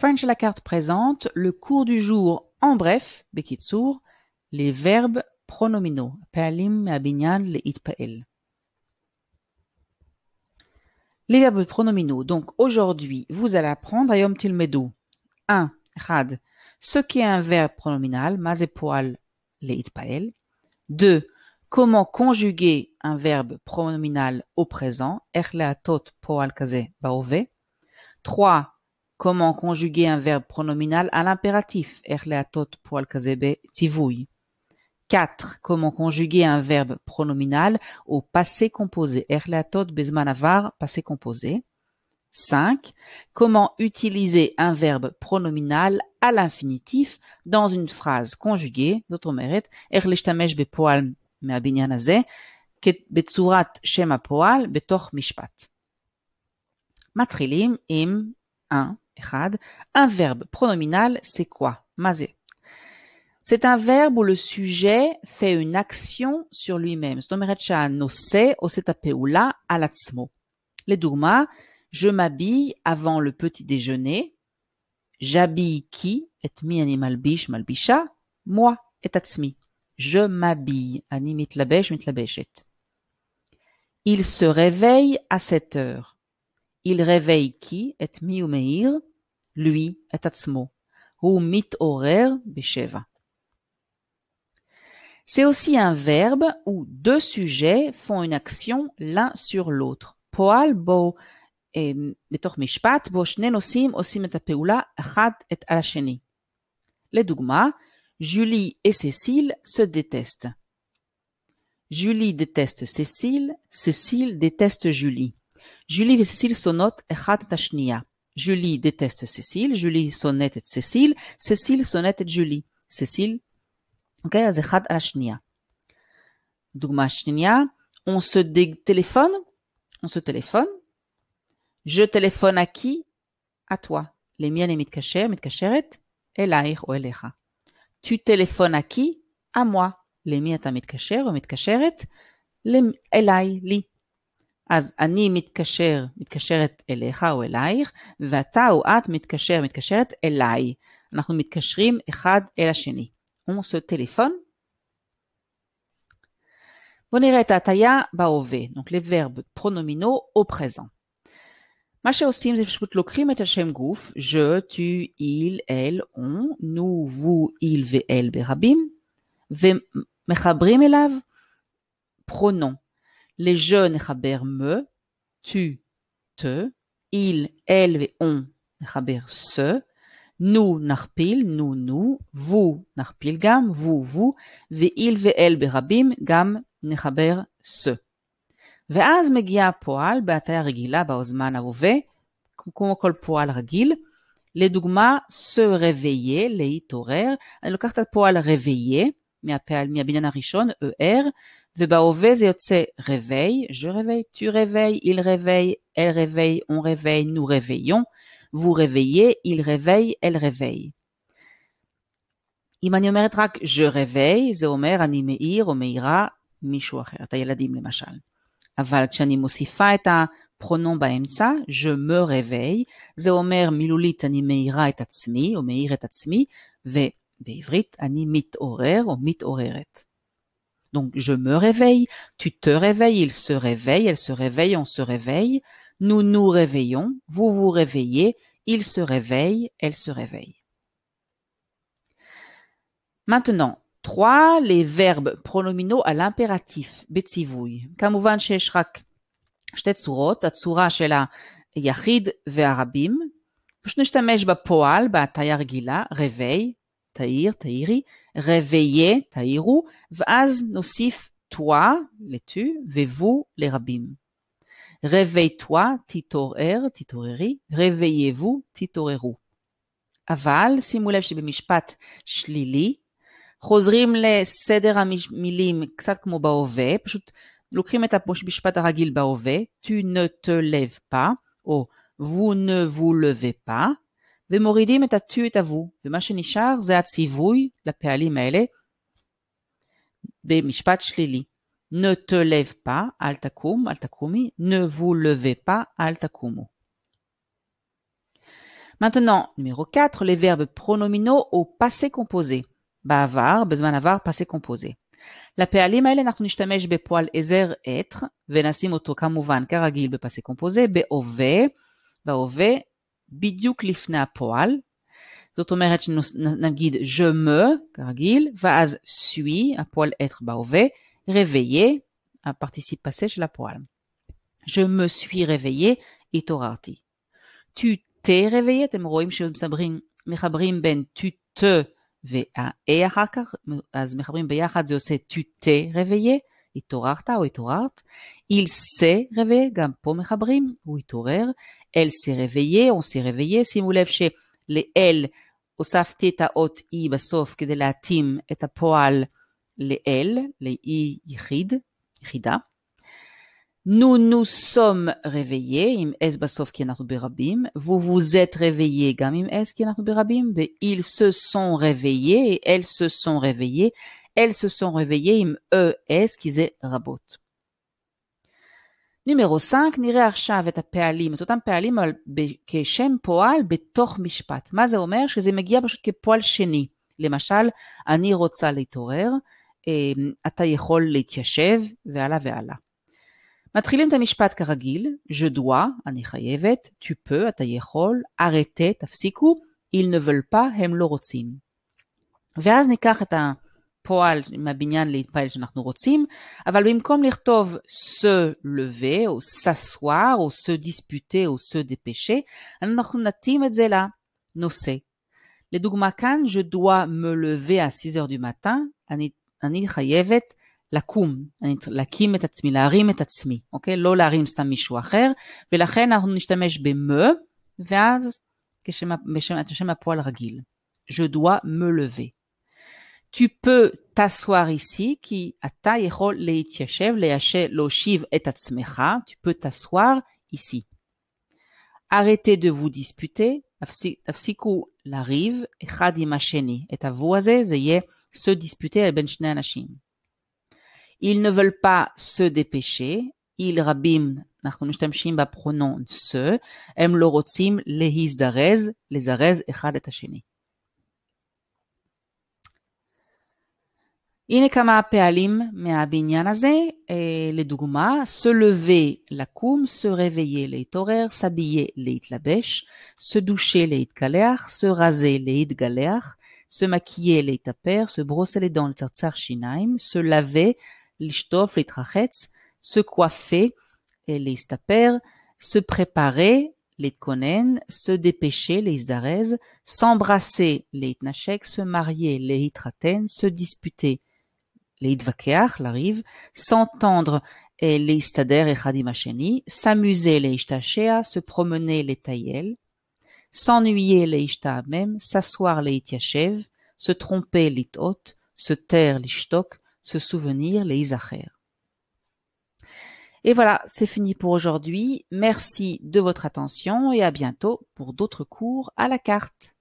fin de la carte présente le cours du jour en bref, bekitsur, les verbes pronominaux. Pa'alim me'abinyan le'itpa'el. Les verbes pronominaux. Donc aujourd'hui, vous allez apprendre à Yom Tilmedu. 1. Rad. Ce qui est un verbe pronominal, mazepoal le'itpa'el. 2. Comment conjuguer un verbe pronominal au présent, erleatot poal kaze baove. 3. Comment conjuguer un verbe pronominal à l'impératif, erleatot poal kaze be tivui. 4. Comment conjuguer un verbe pronominal au passé composé, erleatot bezman avar, passé composé. 5. Comment utiliser un verbe pronominal à l'infinitif dans une phrase conjuguée, d'autres mérites, erlishtamesh bepoal מהבניין הזה, בצורת שם הפועל בתוך משפט. מתחילים עם 1. Un verbe pronominal, c'est quoi? מה זה? C'est un verbe où le sujet fait une action sur lui-même. זאת אומרת שהנושא עושה את הפעולה על עצמו. לדוגמה, je m'habille avant le petit déjeuner. j'habille qui? את מי אני מלביש, מלבישה? moi, את עצמי. Je m'habille. Ani mitlabesh, mitlabeshet. Il se réveille à 7 heures. Il réveille qui? Et mi ou meir? Lui, et atzmo. Ou mitorer besheva. C'est aussi un verbe où deux sujets font une action l'un sur l'autre. Poal bo בתוך משפט בו שני נושאים עושים את הפעולה אחד על השני. לדוגמה, Julie et Cécile se détestent. Julie déteste Cécile, Cécile déteste Julie. Julie et Cécile sonot echad et ashnia. Julie déteste Cécile, Julie sonnet et Cécile, Cécile sonnet et Julie. Cécile, ok, אז אחד על השנייה. דוגמה שנייה, on se téléphone, Je téléphone à qui? À toi. למי אני מתקשר, מתקשרת? אלייך או אליך. Tu téléphones à qui? À moi. למי אתה מתקשר או מתקשרת? אליי, לי. אז אני מתקשרת אליך או אלייך, ואתה או את מתקשרת אליי. אנחנו מתקשרים אחד אל השני. On se téléphone. בואו נראה את ההטיה בהווה, donc les verbes pronominaux au présent. מה שעושים זה פשוט לוקחים את השם גוף, je, tu, il, elle, on, nous, vous, il ואל ברבים, ומחברים אליו pronom. les je נחבר me, tu, te, il, elle ואon נחבר se, nous נכפיל, nous, vous נכפיל גם, vous, ואיל ואל ברבים גם נחבר se. ואז מגיע הפועל בהטיה רגילה בזמן ההווה, כמו כל פועל רגיל. לדוגמה, se réveiller, להתעורר. אני לוקחת את הפועל réveiller, מהבניין הראשון, er, ובהווה זה יוצא réveil, je réveille, tu réveilles, il réveille, elle réveille, on réveille, nous réveillons, vous réveillez, il réveille, elle réveille. אם אני אומרת רק je réveille, זה אומר אני מעיר או מעירה מישהו אחר, את הילדים למשל. אבל כשאני מוסיפה את הפרונום באמצע, je me réveille, זה אומר מילולית אני מעירה את עצמי או מעיר את עצמי, ובעברית אני מתעורר או מתעוררת. Donc je me réveille, tu te réveilles, il se réveille, elle se réveille, on se réveille, nous nous réveillons, vous vous réveillez, il se réveille, elle se réveille. Maintenant, 3. les verbes pronominaux à l'impératif, בציווי. כמובן שיש רק שתי צורות, הצורה של היחיד והרבים. פשוט נשתמש בפועל, בהטיה רגילה, réveil, תעיר, תעירי, réveiller, תעירו, ואז נוסיף toi, לtu, ו-vous, לרבים. réveille-toi, תתעורר, תתעוררי, réveillez-vous, תתעוררו. אבל שימו לב שבמשפט שלילי, חוזרים לסדר המילים קצת כמו בהווה, פשוט לוקחים את המשפט הרגיל בהווה, tu ne te lèves pas, או vous ne vous levez pas, ומורידים את ה-tu את ה-vous, ומה שנשאר זה הציווי לפעלים האלה במשפט שלילי. ne te lève pas, אל תקום, אל תקומי, ne vous levez pas, אל תקומו. Maintenant, numéro 4, les verbes pronominaux au passé composé. בעבר, בזמן עבר, passé composé. לפעלים האלה אנחנו נשתמש בפועל עזר être, ונשים אותו כמובן כרגיל בפסי קומפוזי, בהווה, בדיוק לפני הפועל. זאת אומרת שנגיד je me, כרגיל, ואז suis, הפועל être בהווה, réveillé, הפרטיסיפ פסה של הפועל. Je me suis réveillé, התעוררתי. Tu t'es réveillé, אתם רואים שמחברים בין tu te וה-a אחר כך, אז מחברים ביחד, זה עושה tu t'es réveillé, התעוררת או התעוררת. il s'est réveillé, גם פה מחברים, הוא התעורר. elle s'est réveillée, on s'est réveillé. שימו לב של-elle הוספתי את האות i בסוף כדי להתאים את הפועל ל-elle, ל-i יחידה. nous nous sommes réveillés, עם s בסוף כי אנחנו ברבים, vous vous êtes réveillés גם עם s כי אנחנו ברבים, ו-ils se sont réveillés, et elles se sont réveillées עם es כי זה רבות. נומרו 5, נראה עכשיו את הפעלים, את אותם פעלים כשם פועל בתוך משפט. מה זה אומר? שזה מגיע פשוט כפועל שני. למשל, אני רוצה להתעורר, אתה יכול להתיישב, והלאה והלאה. מתחילים את המשפט כרגיל, je dois, אני חייבת, tu peux, אתה יכול, arrêtez, תפסיקו, ils ne veulent pas, הם לא רוצים. ואז ניקח את הפועל מהבניין להתפעל שאנחנו רוצים, אבל במקום לכתוב se lever, או s'asseoir, או se disputer, או se dépêcher, אנחנו נתאים את זה לנושא. לדוגמה כאן, je dois me lever à 6 heures du matin, אני חייבת לקום, להקים את עצמי, להרים את עצמי, אוקיי? לא להרים סתם מישהו אחר, ולכן אנחנו נשתמש ב-me, ואז כשם הפועל רגיל. Je dois me lever. Tu peux t'asseoir ici, כי אתה יכול להתיישב, להושיב את עצמך, tu peux t'asseoir ici. Arrêtez de vous disputer, תפסיקו לריב אחד עם השני. את הוו הזה, זה יהיה se disputer בין שני אנשים. Ils ne veulent pas se dépêcher, ils רבים, אנחנו משתמשים בפרונון se, הם לא רוצים להזדרז, לזרז אחד את השני. הנה כמה פעלים מהבניין הזה, לדוגמה, se lever, לקום, se réveiller, להתעורר, s'habiller, להתלבש, se doucher, להתקלח, se raser, להתגלח, se maquiller, להתאפר, se brosser les dents, לצרצר שיניים, se laver, לשטוף, להתרחץ, se coiffer, להסתפר, se préparer, להתכונן, se dépêcher, להזדרז, s'embrasser, להתנשק, se marier, להתחתן, se disputer, להתווכח, לריב, s'entendre, להסתדר אחד עם השני, s'amuser, להשתעשע, se promener, לטייל, s'ennuyer, להשתעמם, s'asseoir, להתיישב, se tromper, לטעות, se taire, לשתוק, se souvenir, להיזכר. Et voilà, c'est fini pour aujourd'hui. Merci de votre attention et à bientôt pour d'autres cours à la carte.